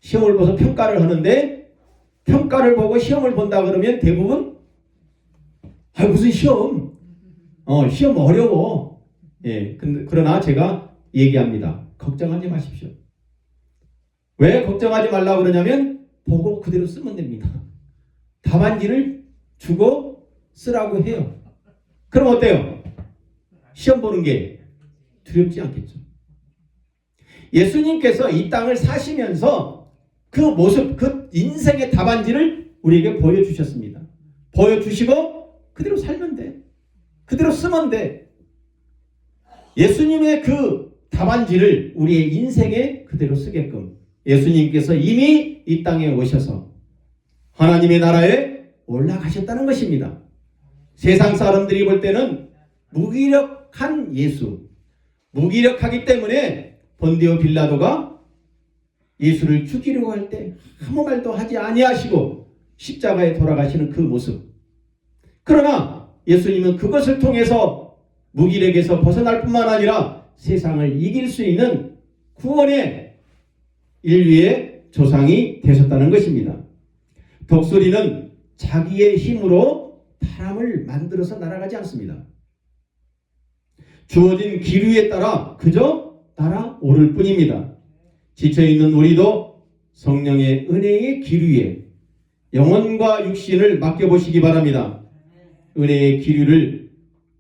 시험을 봐서 평가를 하는데, 평가를 보고 시험을 본다 그러면 대부분 무슨 시험? 시험 어려워. 예, 그러나 제가 얘기합니다. 걱정하지 마십시오. 왜 걱정하지 말라고 그러냐면 보고 그대로 쓰면 됩니다. 답안지를 주고 쓰라고 해요. 그럼 어때요? 시험 보는 게 두렵지 않겠죠. 예수님께서 이 땅을 사시면서 그 모습, 그 인생의 답안지를 우리에게 보여주셨습니다. 보여주시고 그대로 살면 돼. 그대로 쓰면 돼. 예수님의 그 답안지를 우리의 인생에 그대로 쓰게끔 예수님께서 이미 이 땅에 오셔서 하나님의 나라에 올라가셨다는 것입니다. 세상 사람들이 볼 때는 무기력한 예수, 무기력하기 때문에 본디오 빌라도가 예수를 죽이려고 할 때 아무 말도 하지 아니하시고 십자가에 돌아가시는 그 모습. 그러나 예수님은 그것을 통해서 무기력에서 벗어날 뿐만 아니라 세상을 이길 수 있는 구원의 인류의 조상이 되셨다는 것입니다. 독수리는 자기의 힘으로 바람을 만들어서 날아가지 않습니다. 주어진 기류에 따라 그저 날아오를 뿐입니다. 지쳐있는 우리도 성령의 은혜의 기류에 영혼과 육신을 맡겨보시기 바랍니다. 은혜의 기류를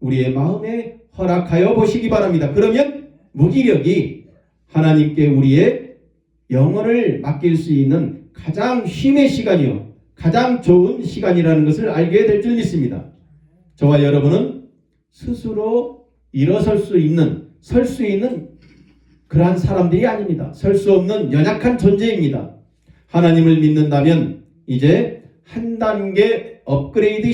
우리의 마음에 허락하여 보시기 바랍니다. 그러면 무기력이 하나님께 우리의 영혼을 맡길 수 있는 가장 쉼의 시간이요, 가장 좋은 시간이라는 것을 알게 될 줄 믿습니다. 저와 여러분은 스스로 일어설 수 있는, 설 수 있는 그러한 사람들이 아닙니다. 설 수 없는 연약한 존재입니다. 하나님을 믿는다면 이제 한 단계 업그레이드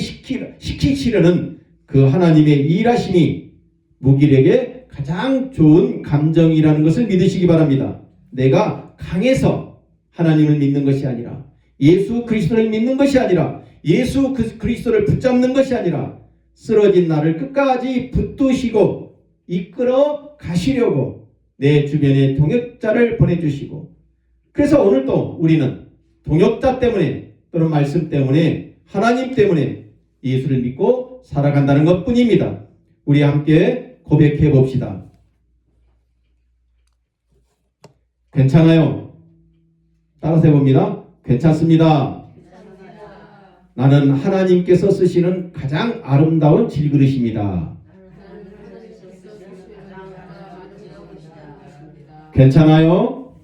시키시려는 그 하나님의 일하심이 무기력의 가장 좋은 감정이라는 것을 믿으시기 바랍니다. 내가 강해서 하나님을 믿는 것이 아니라, 예수 그리스도를 믿는 것이 아니라, 예수 그리스도를 붙잡는 것이 아니라 쓰러진 나를 끝까지 붙드시고 이끌어 가시려고 내 주변에 동역자를 보내주시고, 그래서 오늘도 우리는 동역자 때문에 또는 말씀 때문에 하나님 때문에 예수를 믿고 살아간다는 것뿐입니다. 우리 함께 고백해 봅시다. 괜찮아요. 따라서 해봅니다. 괜찮습니다. 나는 하나님께서 쓰시는 가장 아름다운 질그릇입니다. 괜찮아요?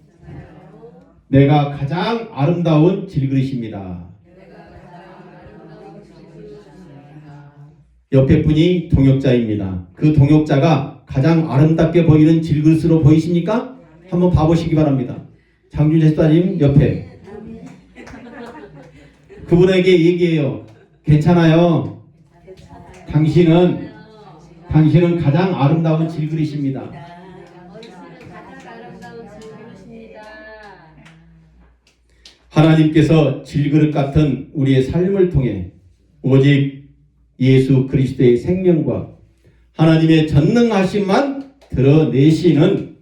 내가 가장 아름다운 질그릇입니다. 옆에 분이 동역자입니다. 그 동역자가 가장 아름답게 보이는 질그릇으로 보이십니까? 한번 봐보시기 바랍니다. 장준재 집사님 옆에 그분에게 얘기해요. 괜찮아요. 당신은 가장 아름다운 질그릇입니다. 하나님께서 질그릇 같은 우리의 삶을 통해 오직 예수 그리스도의 생명과 하나님의 전능하심만 드러내시는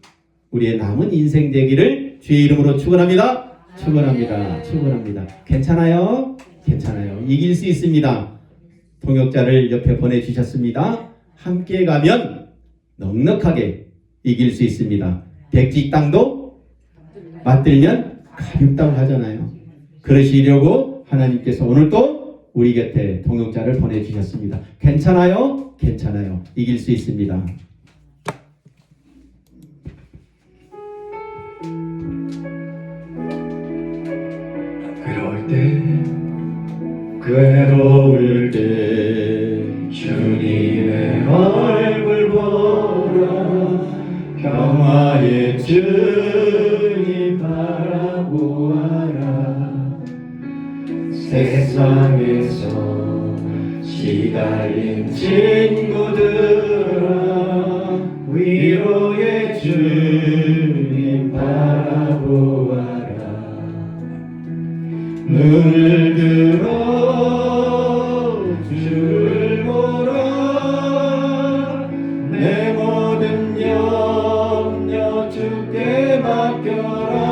우리의 남은 인생 되기를 주의 이름으로 축원합니다. 축원합니다. 괜찮아요? 괜찮아요. 이길 수 있습니다. 동역자를 옆에 보내주셨습니다. 함께 가면 넉넉하게 이길 수 있습니다. 백지 땅도 맞들면 가볍다고 하잖아요. 그러시려고 하나님께서 오늘 또 우리 곁에 동역자를 보내주셨습니다. 괜찮아요? 괜찮아요. 이길 수 있습니다. 그럴 때 괴로울 때 주님의 얼굴 보라 평화의 주님 바라보아라 세상에서 시달린 친구들아 위로의 주님 바라보아라 눈을 들어 주를 보라 내 모든 염려 주께 맡겨라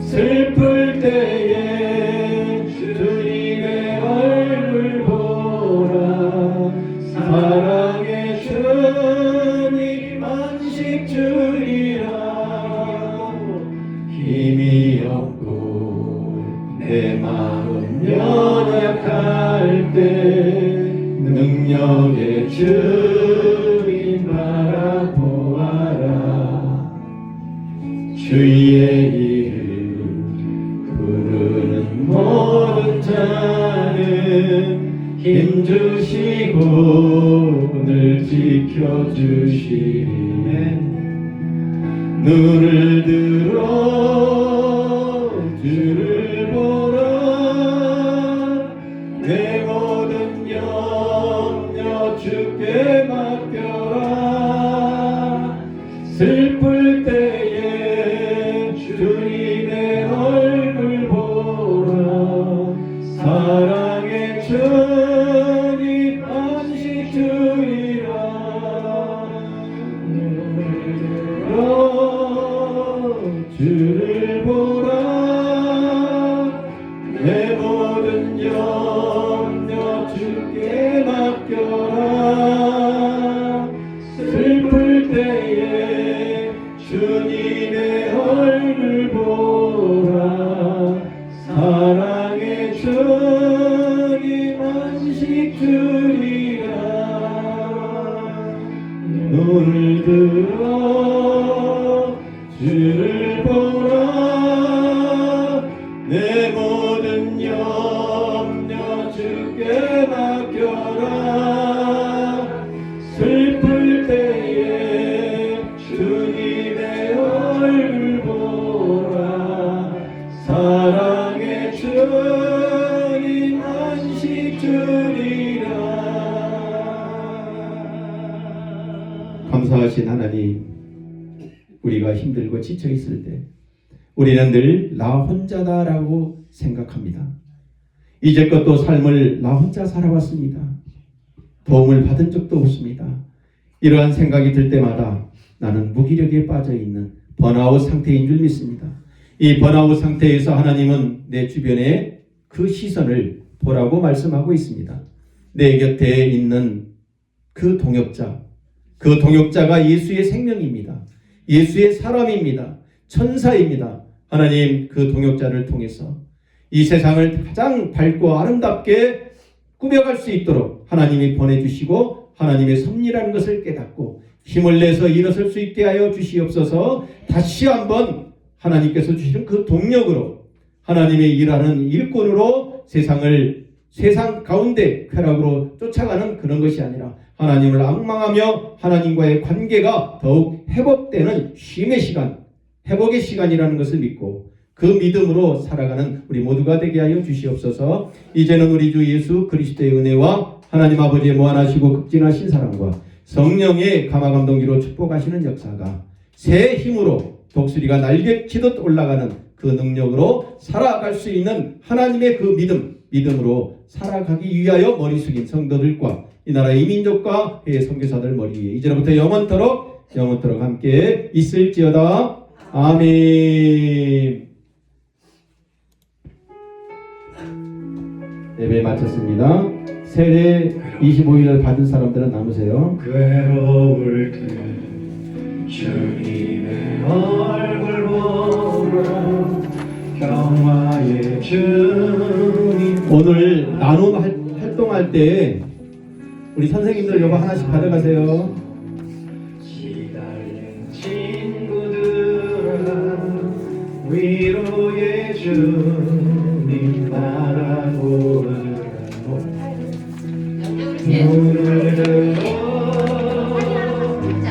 슬플 때에 주님의 얼굴 보라 사랑의 주님 안식 주리라 힘이 없고 내 마음 연약할 때 능력의 주님 바라보아라 주의 이름 부르는 모든 자는 힘주시고 늘 지켜주시네 눈을 들어 주를 보라 내 모든 염려 주께 맡겨라 슬플 때에 주님의 얼굴 보라 사랑의 주님 안식 주리라 주를 보라 내 모든 염려 주께 맡겨라 슬플 때에 주님의 얼굴 보라 사랑 주님 안식 주리라. 눈을 들어 주를 보라. 내 모든 염려 주께 맡겨라. 슬플 때에 주님의 얼굴 보라. 사랑의 주님 안식 주리라. 감사하신 하나님, 우리가 힘들고 지쳐 있을 때 우리는 늘 나 혼자다라고 생각합니다. 이제껏도 삶을 나 혼자 살아왔습니다. 도움을 받은 적도 없습니다. 이러한 생각이 들 때마다 나는 무기력에 빠져 있는 번아웃 상태인 줄 믿습니다. 이 번아웃 상태에서 하나님은 내 주변에 그 시선을 보라고 말씀하고 있습니다. 내 곁에 있는 그 동역자가 예수의 생명입니다. 예수의 사람입니다. 천사입니다. 하나님, 그 동역자를 통해서 이 세상을 가장 밝고 아름답게 꾸며갈 수 있도록 하나님이 보내주시고 하나님의 섭리라는 것을 깨닫고 힘을 내서 일어설 수 있게 하여 주시옵소서. 다시 한번 하나님께서 주시는 그 동력으로 하나님의 일하는 일꾼으로 세상 가운데 쾌락으로 쫓아가는 그런 것이 아니라 하나님을 앙망하며 하나님과의 관계가 더욱 회복되는 쉼의 시간, 회복의 시간이라는 것을 믿고 그 믿음으로 살아가는 우리 모두가 되게 하여 주시옵소서. 이제는 우리 주 예수 그리스도의 은혜와 하나님 아버지의 무한하시고 극진하신 사랑과 성령의 감화감동기로 축복하시는 역사가 새 힘으로 독수리가 날개치듯 올라가는 그 능력으로 살아갈 수 있는 하나님의 그 믿음으로 살아가기 위하여 머리 숙인 성도들과 이 나라의 민족과 해외 선교사들 머리 위에 이제부터 영원토록 함께 있을지어다. 아멘. 예배 마쳤습니다. 세례 25일을 받은 사람들은 남으세요. 괴로울 때 주님의 얼굴 보라. 평화의 주님. 오늘 나눔 활동할 때 우리 선생님들 이거 하나씩 가져가세요. 기다린 친구들아 위로의 주님 바라보라. 눈을 들어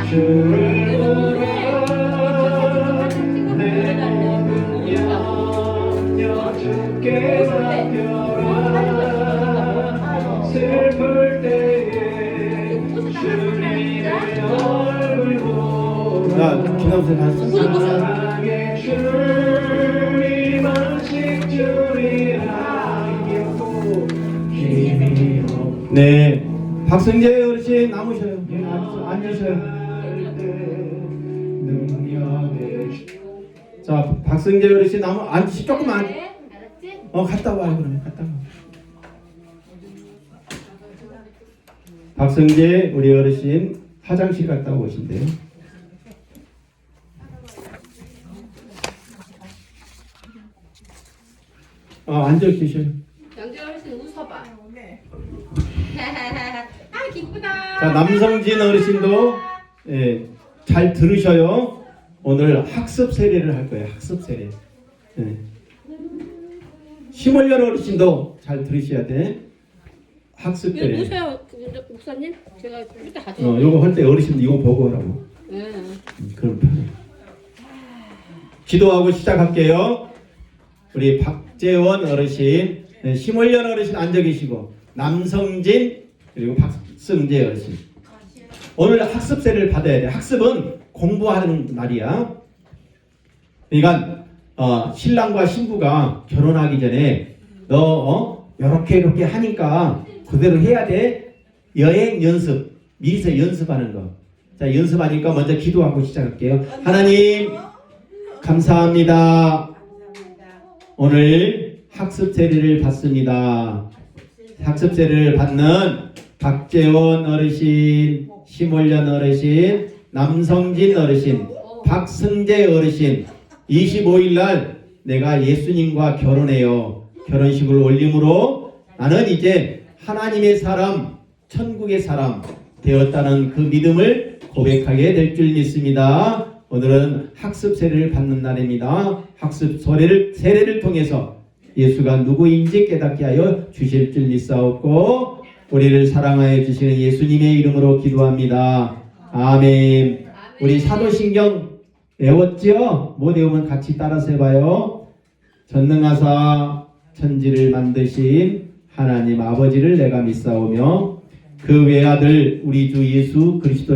주를 보라. 내 모든 염려 주께 맡겨라. 슬플 때에 주님의 얼굴 보라. 자, 기도하세요. 사랑의 주님 안식 주리라. 힘이 없고 네, 박성재 어르신 남으셔요. 예, 앉으셔요. 능력의 자, 박성재 어르신 앉으시 조금만. 알았지? 갔다 와요. 그러면 갔다 와. 박성재 우리 어르신 화장실 갔다 오신대요. 앉아 계셔요. 영재 어르신 웃어봐. 아 기쁘다. 자, 남성진 어르신도 잘 들으셔요. 오늘 학습 세례를 할 거예요. 학습 세례. 심월년 어르신도 잘 들으셔야 돼. 학습 세례. 누구세요, 목사님? 제가 이따 가져. 요거 할 때 어르신 이거 보고 하라고. 그럼 편해. 기도하고 시작할게요. 우리 박재원 어르신, 심월년 어르신 앉아 계시고 남성진 그리고 박승재 어르신. 오늘 학습 세례를 받아야 돼. 학습은 공부하는 날이야. 그러니까 신랑과 신부가 결혼하기 전에 너 이렇게 하니까 그대로 해야 돼. 여행 연습 미리서 연습하는 거. 자, 연습하니까 먼저 기도하고 시작할게요. 하나님 감사합니다. 오늘 학습 세례를 받습니다. 학습 세례를 받는 박재원 어르신, 심월년 어르신, 남성진 어르신, 박승재 어르신 25일 날 내가 예수님과 결혼해요. 결혼식을 올림으로 나는 이제 하나님의 사람, 천국의 사람 되었다는 그 믿음을 고백하게 될 줄 믿습니다. 오늘은 학습 세례를 받는 날입니다. 학습 세례를 통해서 예수가 누구인지 깨닫게 하여 주실 줄 믿사옵고 우리를 사랑하여 주시는 예수님의 이름으로 기도합니다. 아멘. 우리 사도신경 외웠죠? 못 외우면 같이 따라서 해봐요. 전능하사 천지를 만드신 하나님 아버지를 내가 믿사오며 그 외아들 우리 주 예수 그리스도를